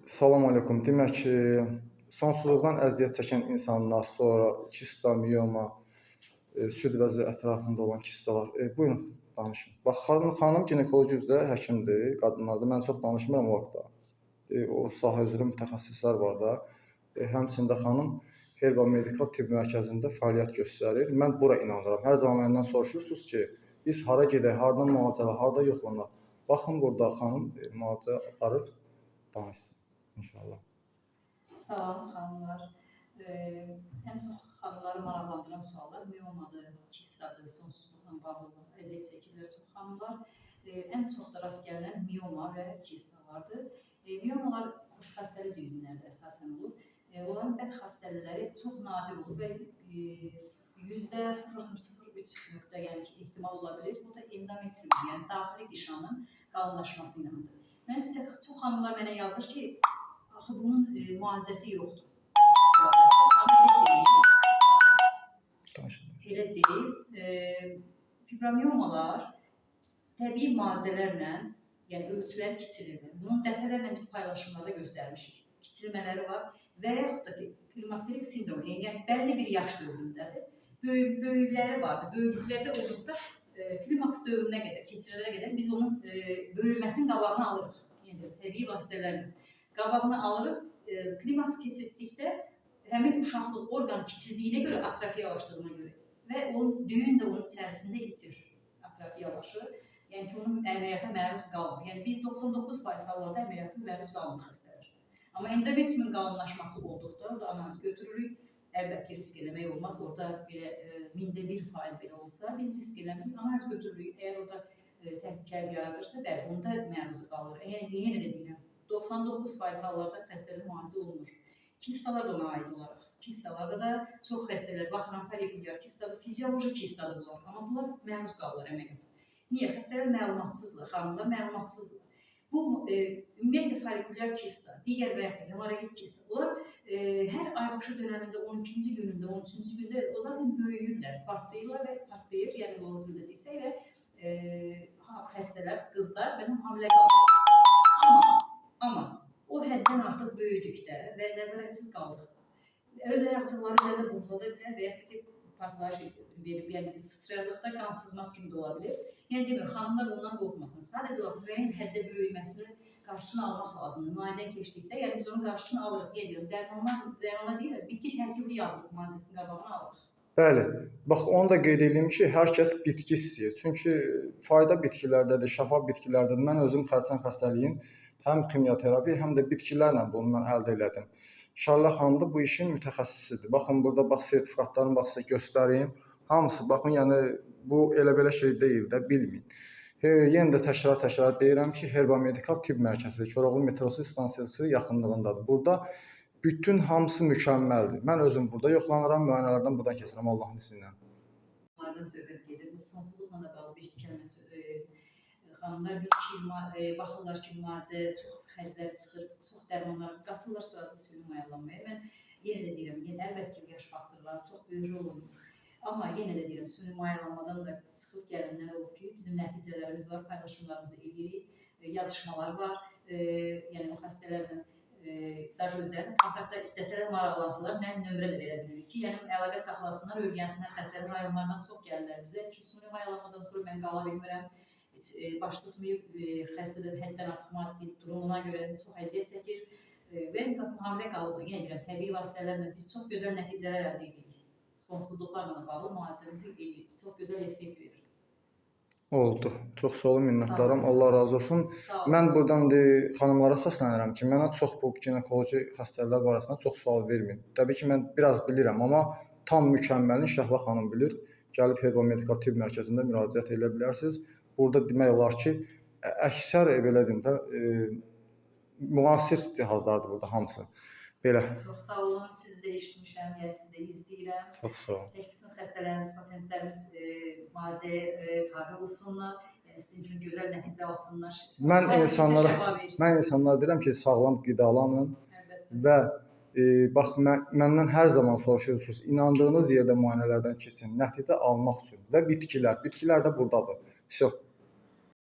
Salam aleykum. Demək ki, sonsuzluqdan əziyyət çəkən insanlar, sonra kista, mioma, süd vəzi ətrafında olan kistalar. Buyurun danışın. Bax, xanım ginekoloji üzrə həkimdir, qadınlarda. Mən çox danışmıram o haqda. O sahə üzrə mütəxəssislər var da. Həmçində xanım Herba Medikal Tibb Mərkəzində fəaliyyət göstərir. Mən bura inanıram. Hər zaman məndən soruşursunuz ki, biz hara gedək, hardan müalicələr, harda yoxlanaq. Baxın burada xanım müalicə aparır, danışsın inşallah. Salam xanımlar. Ən çox xanımları maraqlandıran suallar miomadır, kistadır, sonsuzluqla bağlı əziyyət çəkirlər çox xanımlar. Ən çox da rast gəlinən mioma və kistalardır. Miomalar xoş xəstəli düyünlərdə əsasən olur. Onların bəd xəstəlikləri çox nadir olur və %0,03 yəni ehtimal ola bilir. Bu da endometrium, yəni daxili qişanın qalınlaşması iləndir. Mən sizə çox xanımlar mənə yazır ki, axı bunun müalicəsi yoxdur. Elə deyil. Fibromiomalar təbii müalicələrlə, yəni ölçülər kiçilir. Bunun dəfələrlə biz paylaşımlarda göstərmişik. Kiçilmələri var və yaxud da ki, klimakterik sindromu, yəni bəlli bir yaş dövründədir. Böyükləri vardır. Böyüklüklərdə olduqda klimaks dövrünə qədər, keçirələrə qədər biz onun böyüməsinin qabağını alırıq. Yəni təbii vasitələrlə qabağını alırıq. Klimaks keçirdikdə həmin uşaqlıq orqanı kiçildiyinə görə, atrofiyalaşdığına görə və düyün də onun içərisində itir, atrofiyalaşır. Yəni ki, onun əməliyyata məruz qalmır. Yəni biz 99% hallarda əməliyyata məruz qalmır xəstələr. Amma endometriumun qalınlaşması olduqda, orada analiz götürürük. Əlbəttə risk eləmək olmaz. Orada belə 1% belə olsa, biz risk eləmirik, analiz götürürük. Əgər orada təhlükəli yaradırsa, bəli, onda məruz qalır. Yenə də deyirəm, 99% hallarda xəstələr müalicə olunur. Kistalar da ona aid olaraq. Kistalarda da çox xəstələr, baxıram, folikulyar kistadır, fizioloji kistadır bunlar. Amma bunlar məruz qalırlar əməliyyata. Niyə? Xəstələr məlumatsızdır, xanımlar məlumatsızdır. Bu, ümumiyyətlə folikulyar kista, digər və yaxud hemorragik kista, bunlar hər aybaşı dönəmində 12-ci günündə, 13-cü gündə o zaten böyüyürlər, partlayırlar və partlayır, yəni lordurda desək və xəstələr, qızlar mənim hamilə qalır. Amma o həddən artıq böyüdükdə və nəzarətsiz qaldıqda öz ayaqçıqları üzərində burulada bilər və yaxud ki, partlayış verib, yəni sıçradıqda qan sızmaq kimi də ola bilir. Yəni demir, xanımlar ondan qorxmasın. Sadəcə olaraq müəyyən həddə böyüməsini qarşısını almaq lazımdır. Müayinədən keçdikdə, yəni biz onun qarşısını alırıq, deyirəm, dərmana deyirəm, bitki tərkibli yazılıb müalicəsinin qabağını alırıq. Bəli, bax onu da qeyd edeyim ki, hər kəs bitki istəyir. Çünki fayda bitkilərdədir, şəfa bitkilərdədir. Mən özüm xərçəng xəstəliyin həm kimyoterapi, həm də bitkilərlə bunu mən əldə elədim. Şarlə xanım da bu işin mütəxəssisidir. Baxın, burada bax sertifikatlarını bax sizə göstəreyim. Hamısı, baxın, yəni bu elə-belə şey deyil də, bilməyin. Yenə də təkrar deyirəm ki, Herba Medikal Tibb Mərkəzi, Koroğlu metrosu stansiyası yaxınlığındadır. Burada bütün hamısı mükəmməldir. Mən özüm burada yoxlanıram, müayinələrdən buradan keçirəm Allahın izni ilə. Onlardan söhbət gedir. Sonsuzluqla da bağlı bir kəlmə xanımlar baxırlar ki, müalicə çox xərcləri çıxır, çox dərmanlar qaçırlar sırası süni mayalanmaya. Mən yenə də deyirəm, əlbəttə ki, yaş faktorları çox böyük rol oynayır. Amma yenə də deyirəm, süni mayalanmadan da çıxıb gələnlər olub ki, bizim nəticələrimiz var, paylaşımlarımızı edirik, yazışmalar var. Yəni o xəstələrlə daha özlərinin kontaktda istəsələr maraqlansınlar, mən nömrə də verə bilirik ki, yəni əlaqə saxlasınlar, öyrənsinlər, xəstələrin rayonlarından çox gəlirlər bizə ki, süni mayalanmadan sonra mən qala bilmirəm. Heç baş tutmayıb, xəstədə həddən artıq maddi durumuna görə çox əziyyət çəkir. Və hamilə qalır, yenə deyirəm, təbii vasitələrlə biz çox gözəl nəticələr əldə edirik. Sonsuzluqlarla bağlı müalicəmizi edirik, çox gözəl effekt verir. Oldu. Çox sağ olun, minnətdaram. Allah razı olsun. Mən buradan xanımlara səslənirəm ki, mənə çox bu ginekoloji xəstəliklər barəsində çox sual verməyin. Təbii ki, mən biraz bilirəm, amma tam mükəmməlini Şəhla xanım bilir. Gəlib Herba Medikal Tibb Mərkəzində müraciət edə bilərsiniz. Burada demək olar ki, əksər belə deyim də müasir cihazlardır burada hamısı. Belə. Çox sağ olun, siz də eşitmişəm, yəni siz də izləyirəm. Çox sağ olun. Tək bütün xəstələrimiz, pasientlərimiz müalicəyə tabi olsunlar, yəni sizin üçün gözəl nəticə alsınlar. Mən insanlara deyirəm ki, sağlam qidalanın və bax, məndən hər zaman soruşursunuz, inandığınız yerdə müayinələrdən keçin, nəticə almaq üçün və bitkilər də buradadır. Всё.